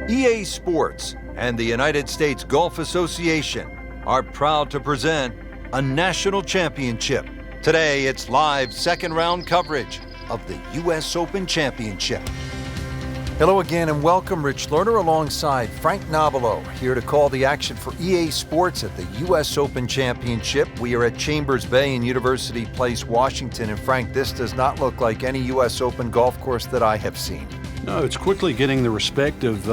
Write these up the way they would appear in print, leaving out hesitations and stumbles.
EA Sports and the United States Golf Association are proud to present a national championship. Today, it's live second round coverage of the US Open Championship. Hello again and welcome. Rich Lerner alongside Frank Nobilo here to call the action for EA Sports at the US Open Championship. We are at Chambers Bay in University Place, Washington. And Frank, this does not look like any US Open golf course that I have seen. No, it's quickly getting the respect of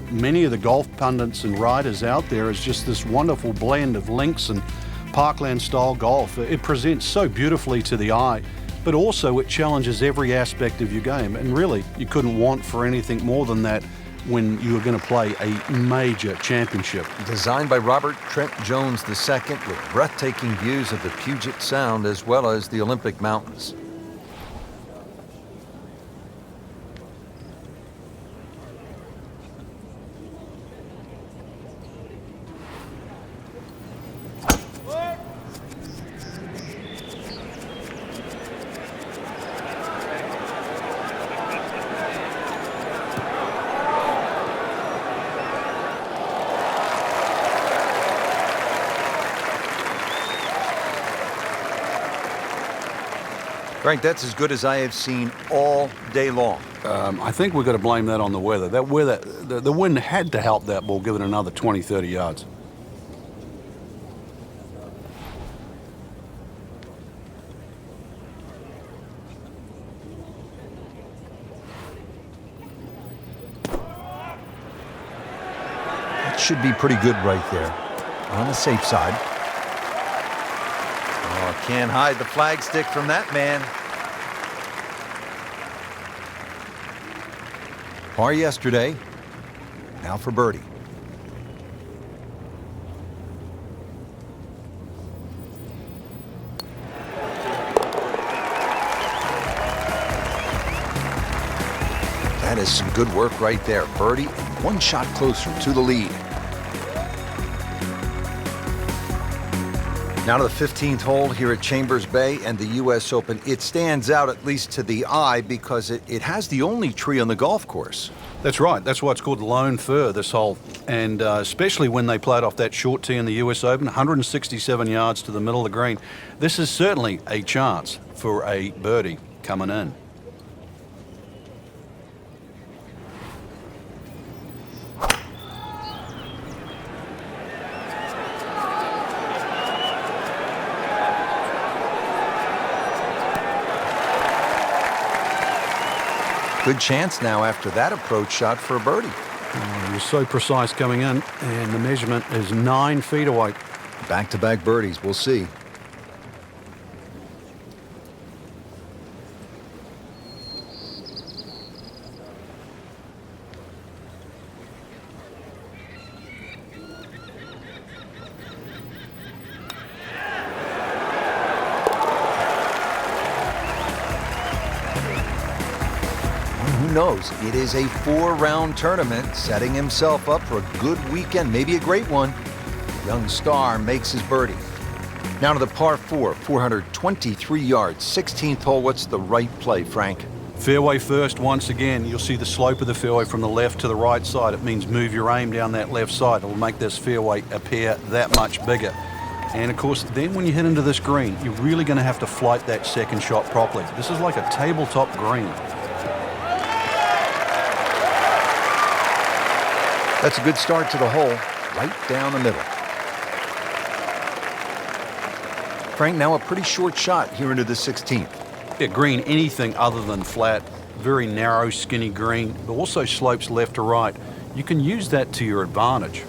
many of the golf pundits and writers out there. It's just this wonderful blend of links and parkland-style golf. It presents so beautifully to the eye, but also it challenges every aspect of your game. And really, you couldn't want for anything more than that when you were going to play a major championship. Designed by Robert Trent Jones II with breathtaking views of the Puget Sound as well as the Olympic Mountains. Frank, that's as good as I have seen all day long. I think we've got to blame that on the weather. That weather, the wind had to help that ball give it another 20, 30 yards. That should be pretty good right there. On the safe side. Oh, can't hide the flagstick from that man. Par yesterday, now for birdie. That is some good work right there. Birdie and one shot closer to the lead. Now to the 15th hole here at Chambers Bay and the US Open. It stands out, at least to the eye, because it has the only tree on the golf course. That's right. That's why it's called lone fir, this hole. And especially when they played off that short tee in the US Open, 167 yards to the middle of the green. This is certainly a chance for a birdie coming in. Good chance now after that approach shot for a birdie. He was so precise coming in, and the measurement is 9 feet away. Back-to-back birdies, we'll see. Who knows? It is a 4-round tournament, setting himself up for a good weekend, maybe a great one. The young star makes his birdie. Now to the par 4, 423 yards, 16th hole. What's the right play, Frank? Fairway first once again. You'll see the slope of the fairway from the left to the right side. It means move your aim down that left side. It'll make this fairway appear that much bigger. And of course, then when you hit into this green, you're really going to have to flight that second shot properly. This is like a tabletop green. That's a good start to the hole, right down the middle. Frank, now a pretty short shot here into the 16th. Yeah, green, anything other than flat, very narrow, skinny green, but also slopes left to right. You can use that to your advantage.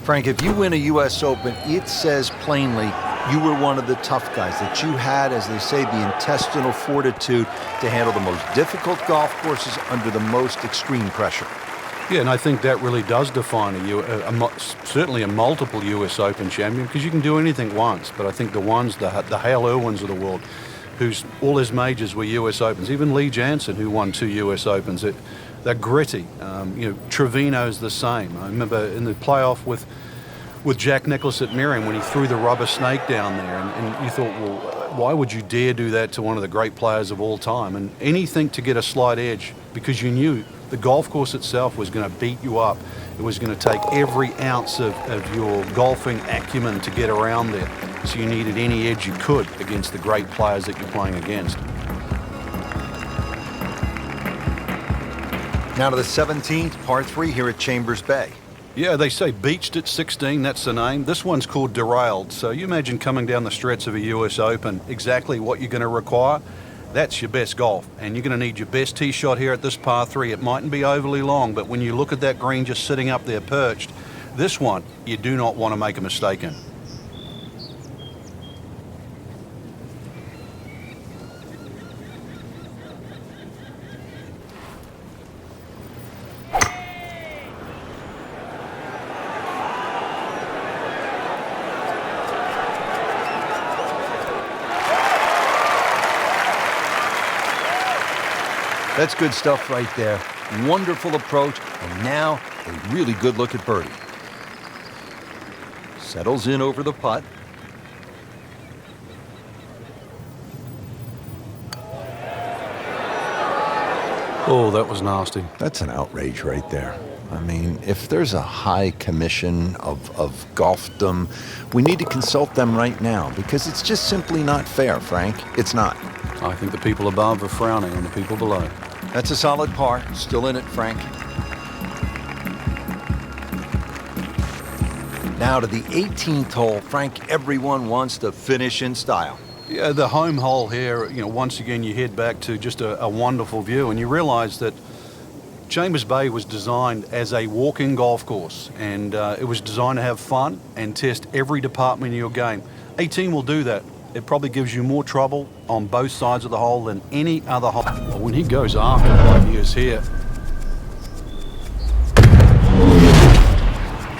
Frank, if you win a U.S. Open, it says plainly you were one of the tough guys, that you had, as they say, the intestinal fortitude to handle the most difficult golf courses under the most extreme pressure. Yeah, and I think that really does define certainly a multiple US Open champion, because you can do anything once, but I think the Hale Irwins of the world, whose all his majors were US Opens, even Lee Jansen, who won 2 US Opens, they're gritty. Trevino's the same. I remember in the playoff with Jack Nicklaus at Merriam when he threw the rubber snake down there, and you thought, well, why would you dare do that to one of the great players of all time? And anything to get a slight edge, because you knew the golf course itself was going to beat you up. It was going to take every ounce of your golfing acumen to get around there. So you needed any edge you could against the great players that you're playing against. Now to the 17th, par 3 here at Chambers Bay. Yeah, they say beached at 16, that's the name. This one's called derailed. So you imagine coming down the stretch of a US Open, exactly what you're going to require. That's your best golf, and you're going to need your best tee shot here at this par 3. It mightn't be overly long, but when you look at that green just sitting up there perched, this one you do not want to make a mistake in. That's good stuff right there. Wonderful approach, and now a really good look at birdie. Settles in over the putt. Oh, that was nasty. That's an outrage right there. I mean, if there's a high commission of golfdom, we need to consult them right now, because it's just simply not fair, Frank. It's not. I think the people above are frowning on the people below. That's a solid par. Still in it, Frank. Now to the 18th hole. Frank, everyone wants to finish in style. Yeah, the home hole here, once again you head back to just a wonderful view, and you realize that Chambers Bay was designed as a walk-in golf course, and it was designed to have fun and test every department of your game. 18 will do that. It probably gives you more trouble on both sides of the hole than any other hole. Well, when he goes after like he is here.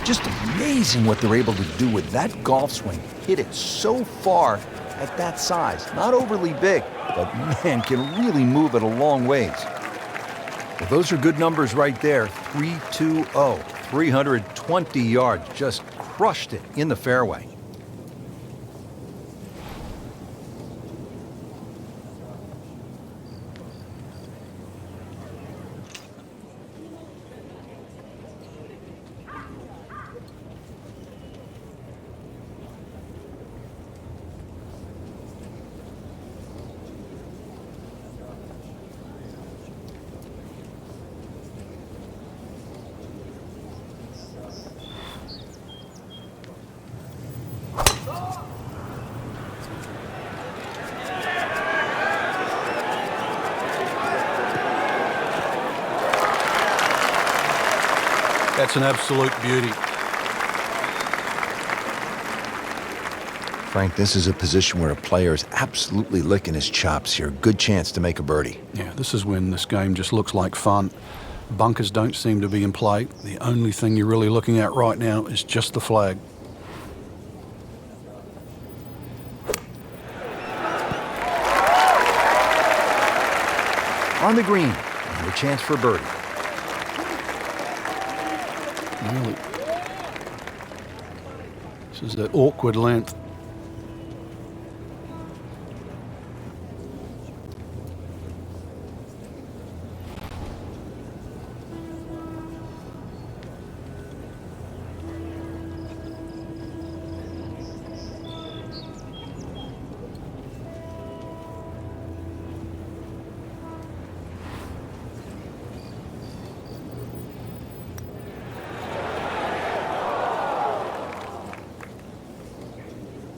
Just amazing what they're able to do with that golf swing. Hit it so far at that size. Not overly big, but man, can really move it a long ways. Well, those are good numbers right there. 320, 320 yards. Just crushed it in the fairway. That's an absolute beauty. Frank, this is a position where a player is absolutely licking his chops here. Good chance to make a birdie. Yeah, this is when this game just looks like fun. Bunkers don't seem to be in play. The only thing you're really looking at right now is just the flag. On the green, and a chance for birdie. Really. This is that awkward length.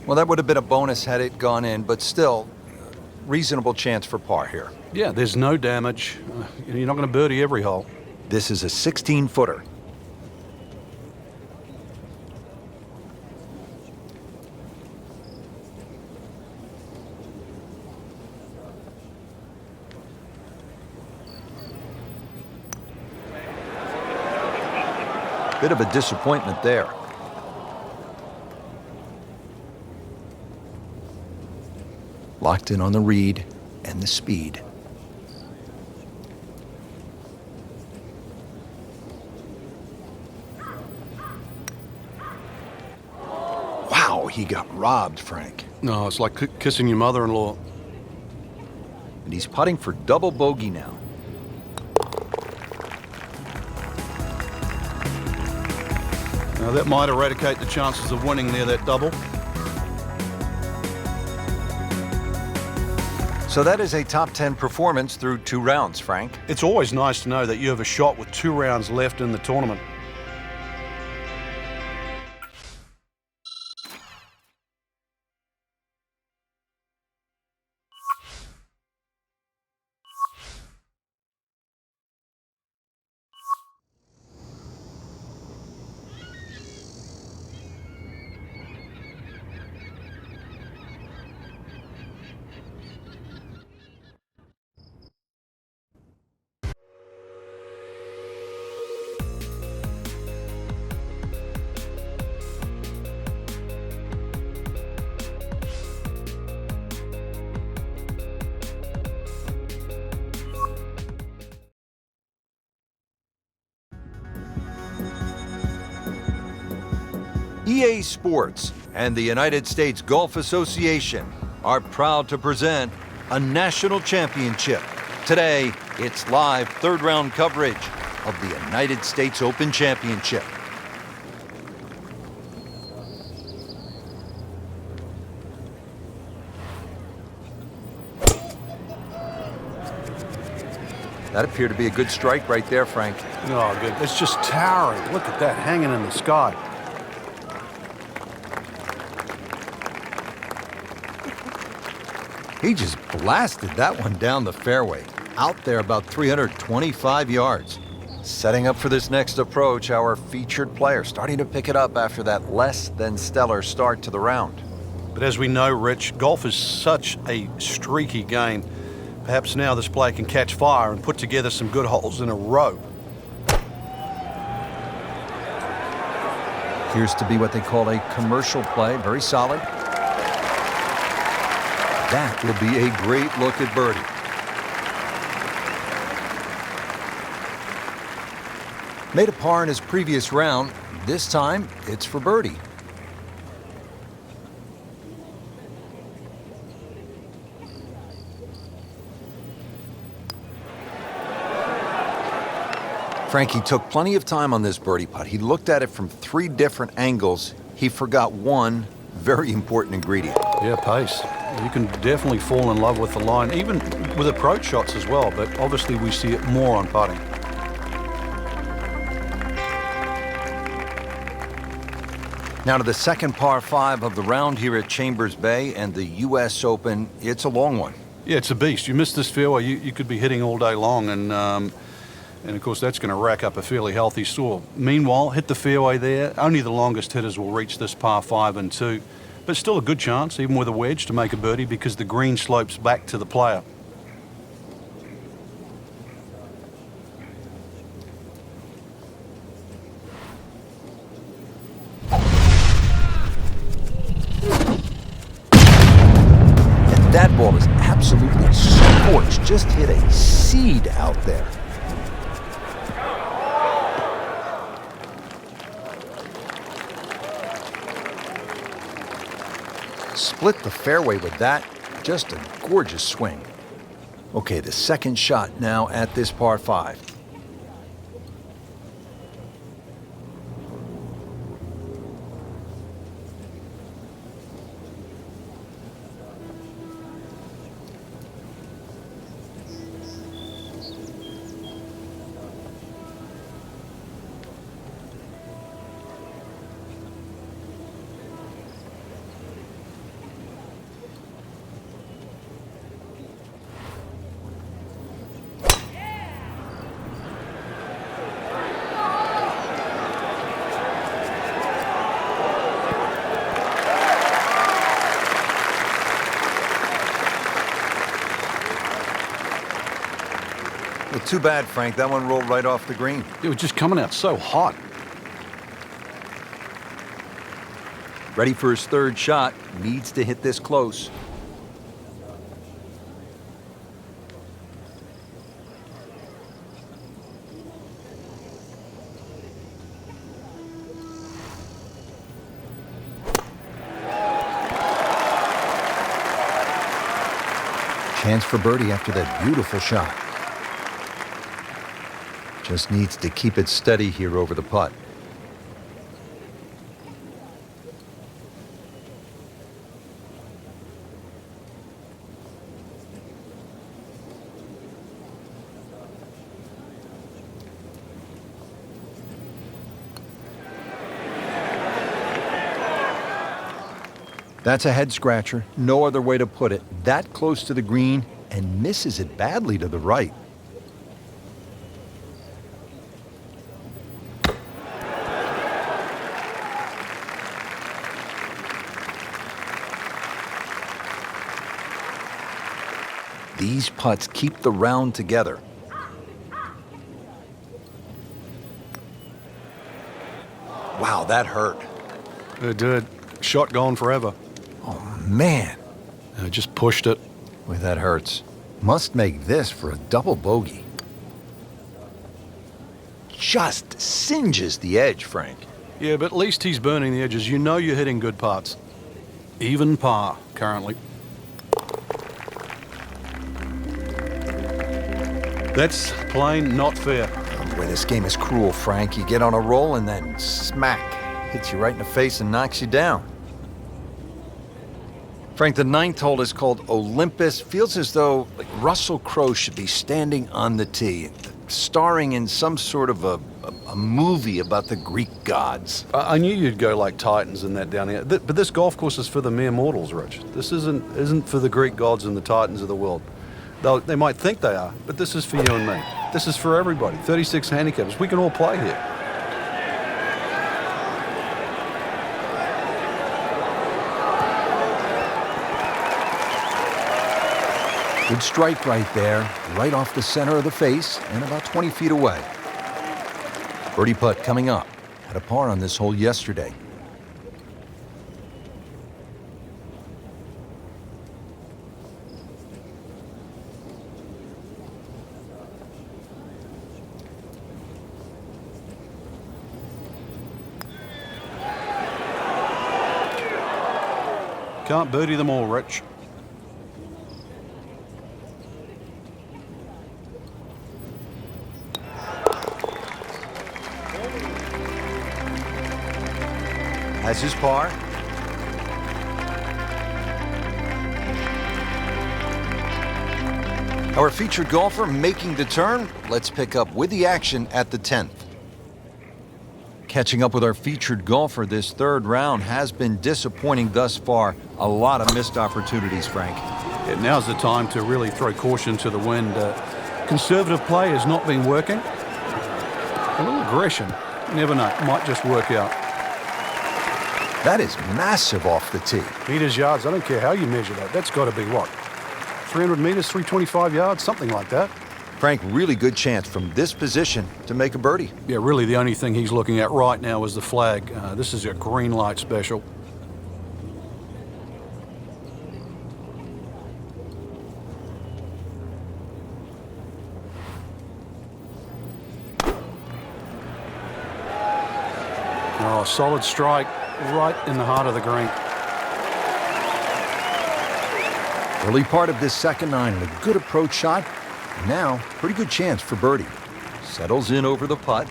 Well, that would have been a bonus had it gone in, but still, reasonable chance for par here. Yeah, there's no damage. You're not going to birdie every hole. This is a 16-footer. Bit of a disappointment there. Locked in on the read and the speed. Wow, he got robbed, Frank. No, it's like kissing your mother-in-law. And he's putting for double bogey now. Now that might eradicate the chances of winning there, that double. So that is a top 10 performance through 2 rounds, Frank. It's always nice to know that you have a shot with 2 rounds left in the tournament. EA Sports and the United States Golf Association are proud to present a national championship. Today, it's live 3rd round coverage of the United States Open Championship. That appeared to be a good strike right there, Frank. Oh, good. It's just towering. Look at that, hanging in the sky. He just blasted that one down the fairway, out there about 325 yards. Setting up for this next approach, our featured player starting to pick it up after that less than stellar start to the round. But as we know, Rich, golf is such a streaky game. Perhaps now this player can catch fire and put together some good holes in a row. Appears to be what they call a commercial play, very solid. That will be a great look at birdie. Made a par in his previous round. This time, it's for birdie. Frankie took plenty of time on this birdie putt. He looked at it from 3 different angles. He forgot one very important ingredient. Yeah, pace. You can definitely fall in love with the line, even with approach shots as well, but obviously we see it more on putting. Now to the second par 5 of the round here at Chambers Bay and the U.S. Open. It's a long one. Yeah, it's a beast. You miss this fairway, you could be hitting all day long, and of course that's going to rack up a fairly healthy score. Meanwhile, hit the fairway there. Only the longest hitters will reach this par 5 and 2. But still a good chance, even with a wedge, to make a birdie because the green slopes back to the player. And that ball is absolutely scorched. Just hit a seed out there. Split the fairway with that. Just a gorgeous swing. Okay, the second shot now at this par 5. Well, too bad, Frank. That one rolled right off the green. It was just coming out so hot. Ready for his third shot. Needs to hit this close. Chance for birdie after that beautiful shot. Just needs to keep it steady here over the putt. That's a head scratcher. No other way to put it. That close to the green and misses it badly to the right. These putts keep the round together. Wow, that hurt. It did. Shot gone forever. Oh, man. I just pushed it. Boy, that hurts. Must make this for a double bogey. Just singes the edge, Frank. Yeah, but at least he's burning the edges. You know you're hitting good putts. Even par, currently. That's plain not fair. Boy, this game is cruel, Frank. You get on a roll and then smack. Hits you right in the face and knocks you down. Frank, the ninth hole is called Olympus. Feels as though Russell Crowe should be standing on the tee, starring in some sort of a movie about the Greek gods. I knew you'd go like Titans and that down here. But this golf course is for the mere mortals, Rich. This isn't for the Greek gods and the Titans of the world. They might think they are, but this is for you and me. This is for everybody. 36 handicappers. We can all play here. Good strike right there, right off the center of the face and about 20 feet away. Birdie putt coming up. Had a par on this hole yesterday. Can't birdie them all, Rich. Has his par. Our featured golfer making the turn. Let's pick up with the action at the 10th. Catching up with our featured golfer, this third round has been disappointing thus far. A lot of missed opportunities, Frank. Yeah, now's the time to really throw caution to the wind. Conservative play has not been working. A little aggression, you never know, might just work out. That is massive off the tee. Meters, yards, I don't care how you measure that. That's got to be what? 300 meters, 325 yards, something like that. Frank, really good chance from this position to make a birdie. Yeah, really the only thing he's looking at right now is the flag. This is a green light special. Oh, solid strike right in the heart of the green. Early part of this second nine and a good approach shot. Now, pretty good chance for birdie. Settles in over the putt.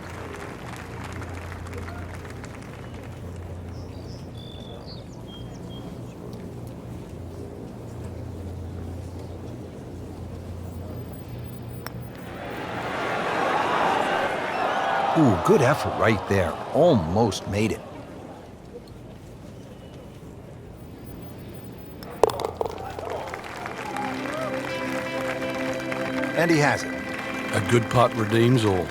Ooh, good effort right there. Almost made it. And he has it. A good putt redeems all.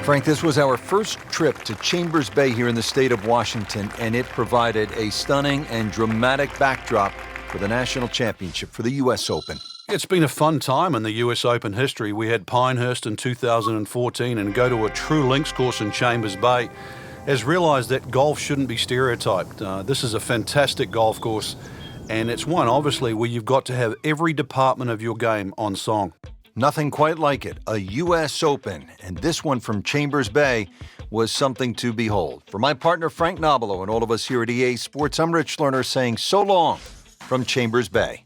Frank, this was our first trip to Chambers Bay here in the state of Washington, and it provided a stunning and dramatic backdrop for the national championship for the U.S. Open. It's been a fun time in the US Open history. We had Pinehurst in 2014 and go to a true links course in Chambers Bay. has realized that golf shouldn't be stereotyped. This is a fantastic golf course, and it's one, obviously, where you've got to have every department of your game on song. Nothing quite like it. A U.S. Open, and this one from Chambers Bay was something to behold. For my partner Frank Nobilo and all of us here at EA Sports, I'm Rich Lerner saying so long from Chambers Bay.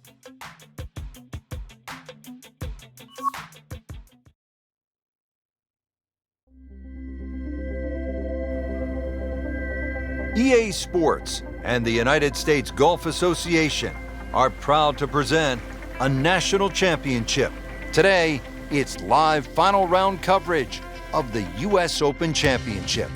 EA Sports and the United States Golf Association are proud to present a national championship. Today, it's live final round coverage of the U.S. Open Championship.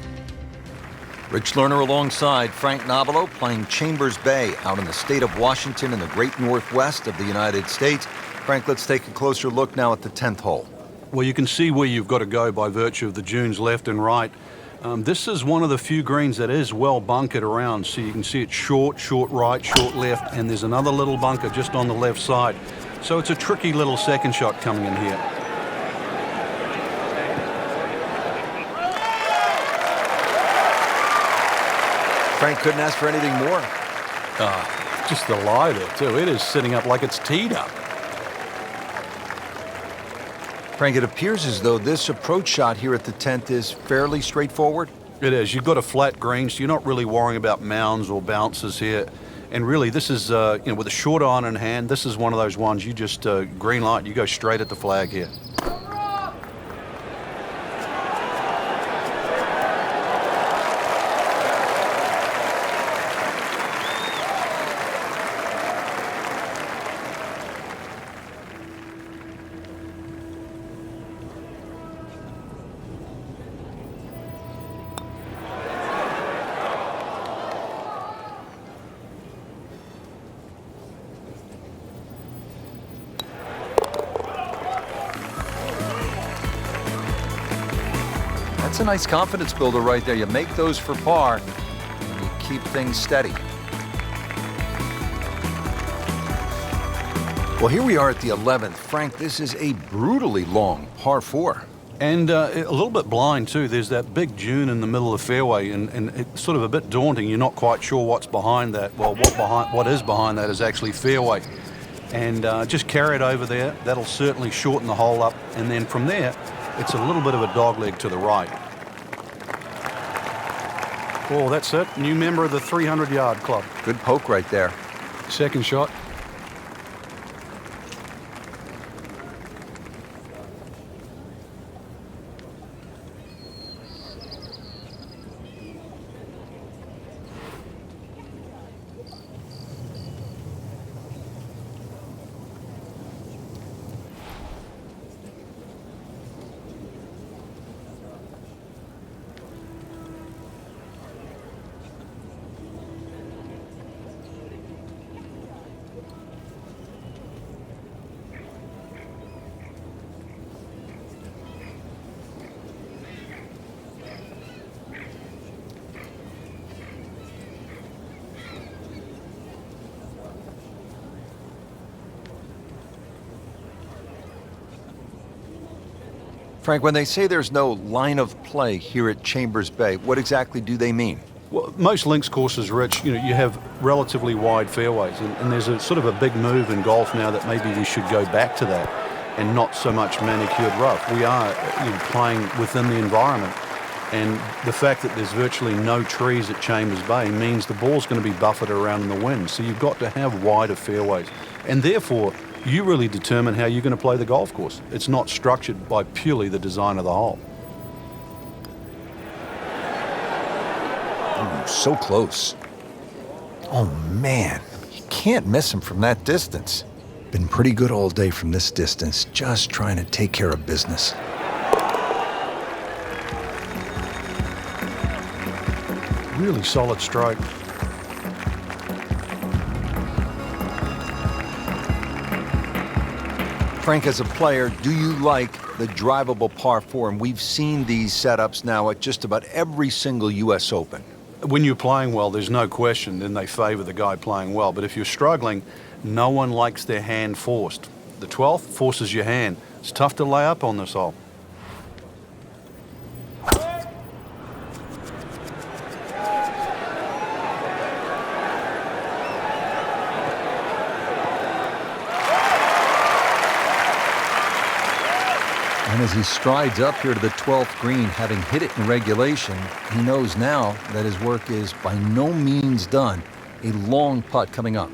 Rich Lerner alongside Frank Nobilo playing Chambers Bay out in the state of Washington in the great northwest of the United States. Frank, let's take a closer look now at the 10th hole. Well, you can see where you've got to go by virtue of the dunes left and right. This is one of the few greens that is well bunkered around, so you can see it's short, short right, short left, and there's another little bunker just on the left side. So it's a tricky little second shot coming in here. Frank couldn't ask for anything more. Just the lie there, too. It is sitting up like it's teed up. Frank, it appears as though this approach shot here at the 10th is fairly straightforward. It is. You've got a flat green, so you're not really worrying about mounds or bounces here. And really, this is, with a short iron in hand, this is one of those ones you just green light, you go straight at the flag here. That's a nice confidence builder right there. You make those for par, and you keep things steady. Well, here we are at the 11th. Frank, this is a brutally long par 4. And a little bit blind, too. There's that big dune in the middle of the fairway, and it's sort of a bit daunting. You're not quite sure what's behind that. Well, what is behind that is actually fairway. And just carry it over there. That'll certainly shorten the hole up. And then from there, it's a little bit of a dogleg to the right. Oh, that's it. New member of the 300-yard club. Good poke right there. Second shot. Frank, when they say there's no line of play here at Chambers Bay, what exactly do they mean? Well, most links courses, Rich, you have relatively wide fairways, and there's a sort of a big move in golf now that maybe we should go back to that and not so much manicured rough. We are playing within the environment, and the fact that there's virtually no trees at Chambers Bay means the ball's going to be buffeted around in the wind, so you've got to have wider fairways, and therefore you really determine how you're going to play the golf course. It's not structured by purely the design of the hole. Ooh, so close. Oh, man. You can't miss him from that distance. Been pretty good all day from this distance, just trying to take care of business. Really solid stroke. Frank, as a player, do you like the drivable par 4? And we've seen these setups now at just about every single U.S. Open. When you're playing well, there's no question, then they favor the guy playing well. But if you're struggling, no one likes their hand forced. The 12th forces your hand. It's tough to lay up on this hole. And as he strides up here to the 12th green, having hit it in regulation, he knows now that his work is by no means done. A long putt coming up.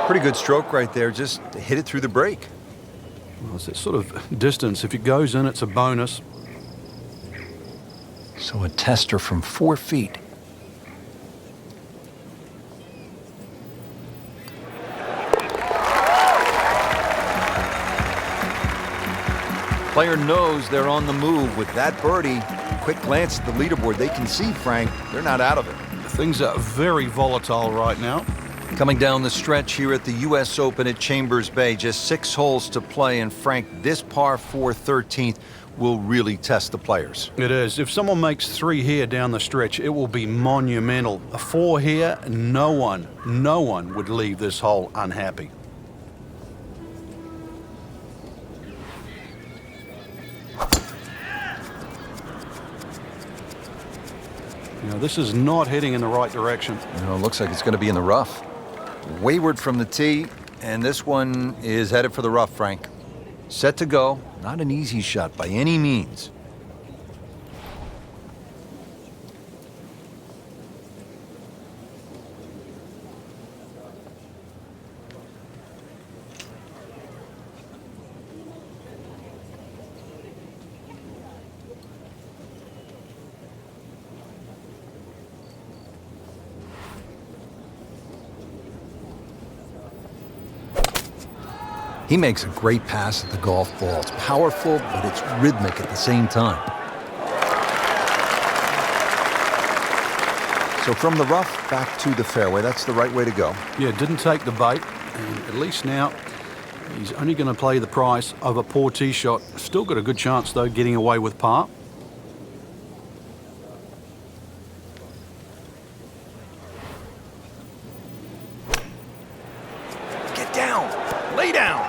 Pretty good stroke right there, just hit it through the break. Well, it's that sort of distance. If it goes in, it's a bonus. So a tester from 4 feet. Player knows they're on the move with that birdie. Quick glance at the leaderboard. They can see, Frank, they're not out of it. Things are very volatile right now. Coming down the stretch here at the U.S. Open at Chambers Bay, just 6 holes to play, and Frank, this par 4 13th will really test the players. It is. If someone makes 3 here down the stretch, it will be monumental. A 4 here, no one would leave this hole unhappy. You know, this is not heading in the right direction. You know, it looks like it's going to be in the rough. Wayward from the tee, and this one is headed for the rough, Frank. Set to go. Not an easy shot by any means. He makes a great pass at the golf ball. It's powerful, but it's rhythmic at the same time. So from the rough back to the fairway, that's the right way to go. Yeah, didn't take the bait, and at least now he's only going to play the price of a poor tee shot. Still got a good chance, though, getting away with par. Get down. Lay down.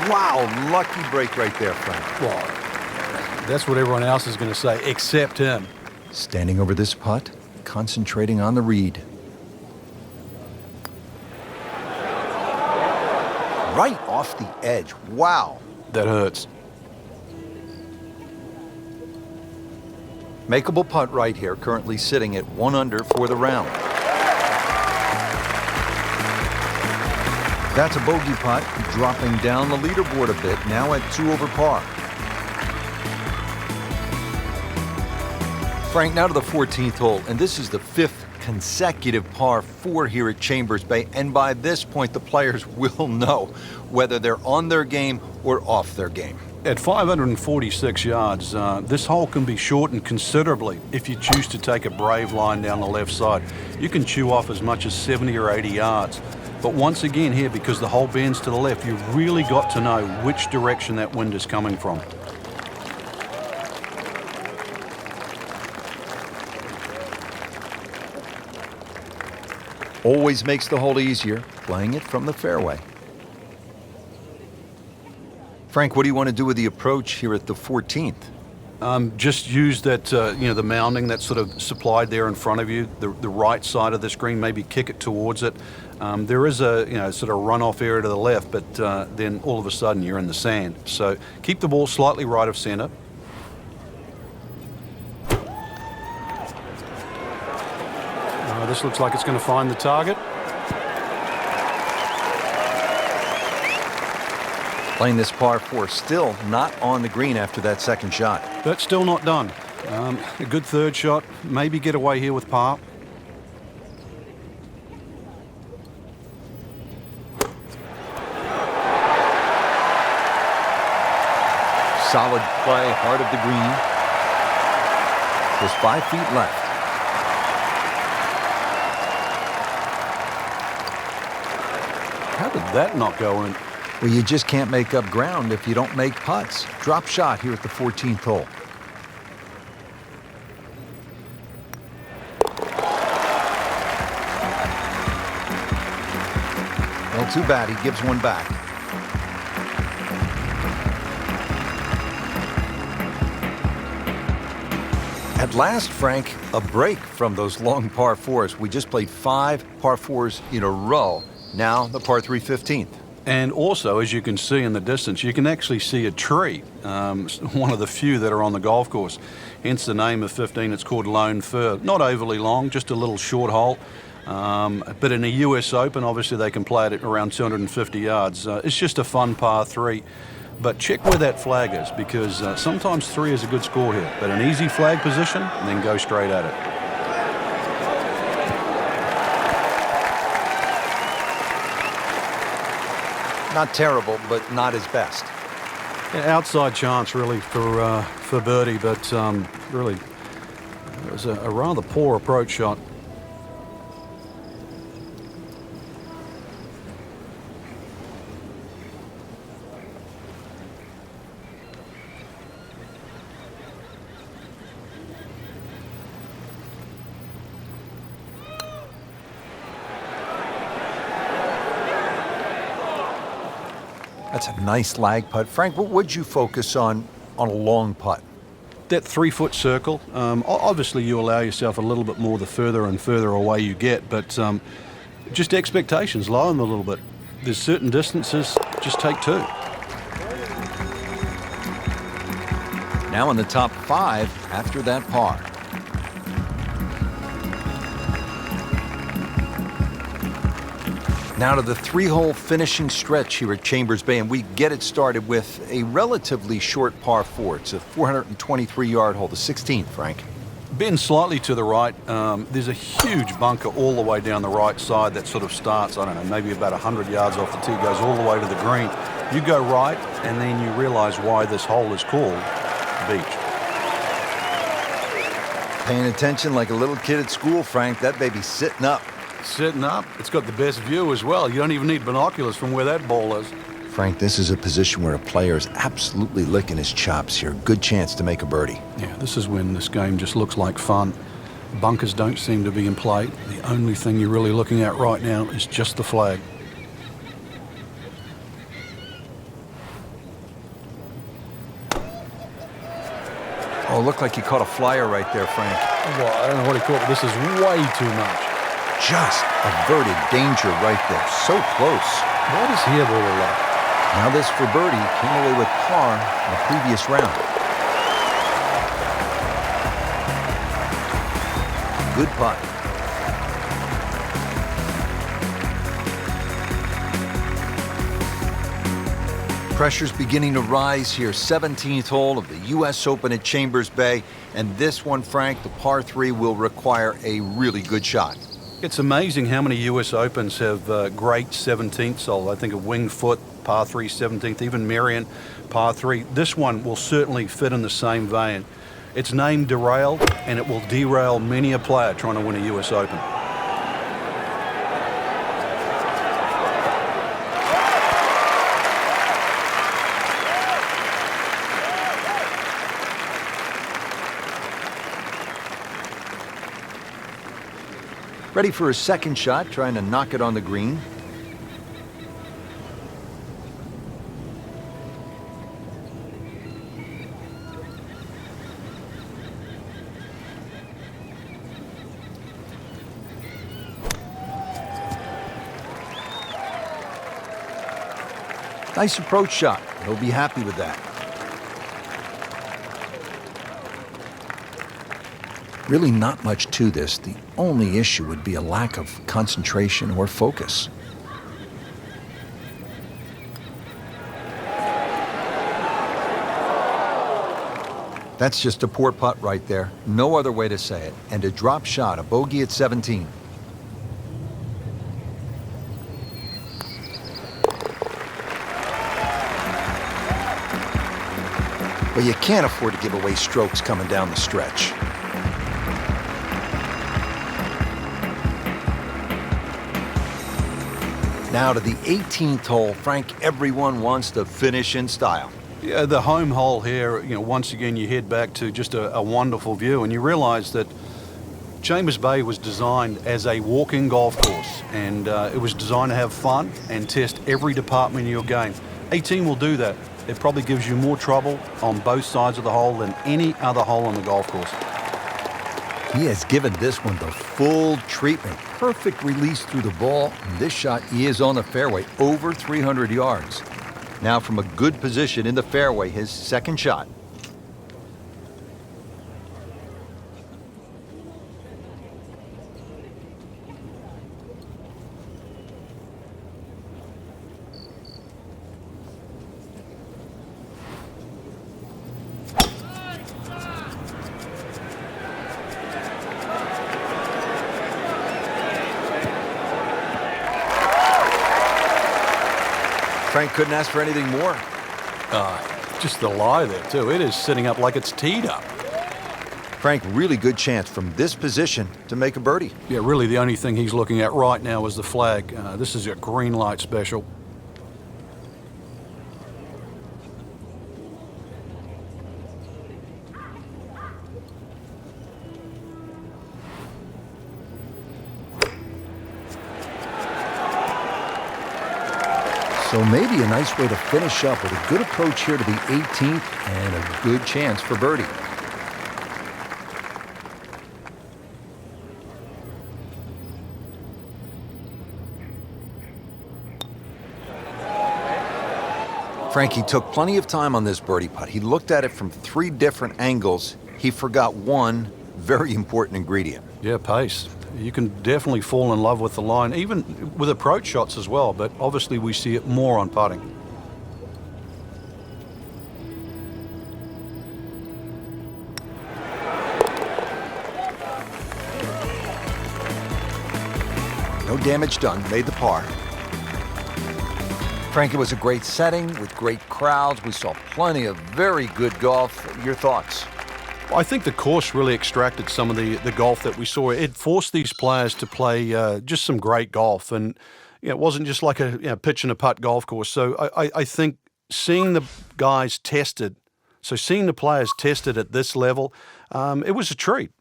Wow, lucky break right there, Frank. Well, that's what everyone else is going to say, except him. Standing over this putt, concentrating on the read. Right off the edge. Wow. That hurts. Makeable putt right here, currently sitting at 1 under for the round. That's a bogey putt, dropping down the leaderboard a bit, now at 2 over par. Frank, now to the 14th hole, and this is the 5th consecutive par 4 here at Chambers Bay, and by this point the players will know whether they're on their game or off their game. At 546 yards, this hole can be shortened considerably if you choose to take a brave line down the left side. You can chew off as much as 70 or 80 yards. But once again here, because the hole bends to the left, you've really got to know which direction that wind is coming from. Always makes the hole easier, playing it from the fairway. Frank, what do you want to do with the approach here at the 14th? Just use that, the mounding that's sort of supplied there in front of you, the right side of this green, maybe kick it towards it. There is a, sort of runoff area to the left, but then all of a sudden you're in the sand. So keep the ball slightly right of center. This looks like it's going to find the target. Playing this par 4, still not on the green after that second shot. That's still not done. A good third shot, maybe get away here with par. Solid play, heart of the green. There's 5 feet left. did that not go in? Well, you just can't make up ground if you don't make putts. Drop shot here at the 14th hole. Well, too bad. He gives one back. At last, Frank, a break from those long par fours. We just played 5 par fours in a row. Now the par 3 15th. And also, as you can see in the distance, you can actually see a tree, one of the few that are on the golf course. Hence the name of 15, it's called Lone Fir. Not overly long, just a little short hole. But in a US Open, obviously they can play it at around 250 yards. It's just a fun par 3. But check where that flag is, because sometimes 3 is a good score here. But an easy flag position, and then go straight at it. Not terrible, but not his best. Yeah, outside chance, really, for birdie, but really, it was a rather poor approach shot. That's a nice lag putt. Frank, what would you focus on a long putt? That 3-foot circle, obviously you allow yourself a little bit more the further and further away you get, but just expectations, lower them a little bit. There's certain distances, just take 2. Now in the top 5 after that par. Now to the 3-hole finishing stretch here at Chambers Bay, and we get it started with a relatively short par 4. It's a 423-yard hole, the 16th, Frank. Bend slightly to the right. There's a huge bunker all the way down the right side that sort of starts, I don't know, maybe about 100 yards off the tee, goes all the way to the green. You go right, and then you realize why this hole is called Beach. Paying attention like a little kid at school, Frank. That baby's sitting up. Sitting up, it's got the best view as well. You don't even need binoculars from where that ball is. Frank, this is a position where a player is absolutely licking his chops here. Good chance to make a birdie. Yeah, this is when this game just looks like fun. Bunkers don't seem to be in play. The only thing you're really looking at right now is just the flag. Oh, looked like you caught a flyer right there, Frank. Well, I don't know what he caught, but this is way too much. Just averted danger right there. So close. Why does he have all the luck? Now this for birdie. Came away with par in the previous round. Good putt. Pressure's beginning to rise here. 17th hole of the U.S. Open at Chambers Bay. And this one, Frank, the par 3, will require a really good shot. It's amazing how many U.S. Opens have great 17th hole. I think of Winged Foot, par 3, 17th, even Marion, par 3. This one will certainly fit in the same vein. It's named Derail, and it will derail many a player trying to win a U.S. Open. Ready for a second shot, trying to knock it on the green. Nice approach shot. He'll be happy with that. Really not much to this. The only issue would be a lack of concentration or focus. That's just a poor putt right there. No other way to say it. And a drop shot, a bogey at 17. Well, you can't afford to give away strokes coming down the stretch. Now to the 18th hole. Frank, everyone wants to finish in style. Yeah, the home hole here, once again you head back to just a wonderful view, and you realise that Chambers Bay was designed as a walking golf course, and it was designed to have fun and test every department of your game. 18 will do that. It probably gives you more trouble on both sides of the hole than any other hole on the golf course. He has given this one the full treatment. Perfect release through the ball. And this shot is on the fairway, over 300 yards. Now from a good position in the fairway, his second shot. Frank couldn't ask for anything more. Just the lie there, too. It is sitting up like it's teed up. Frank, really good chance from this position to make a birdie. Yeah, really the only thing he's looking at right now is the flag. This is a green light special. So maybe a nice way to finish up with a good approach here to the 18th and a good chance for birdie. Frankie took plenty of time on this birdie putt. He looked at it from 3 different angles. He forgot one very important ingredient. Yeah, pace. You can definitely fall in love with the line, even with approach shots as well, but obviously we see it more on putting. No damage done, made the par. Frank, it was a great setting with great crowds. We saw plenty of very good golf. Your thoughts? I think the course really extracted some of the golf that we saw. It forced these players to play just some great golf, and it wasn't just like a pitch and a putt golf course. So I think seeing the guys tested, seeing the players tested at this level, it was a treat.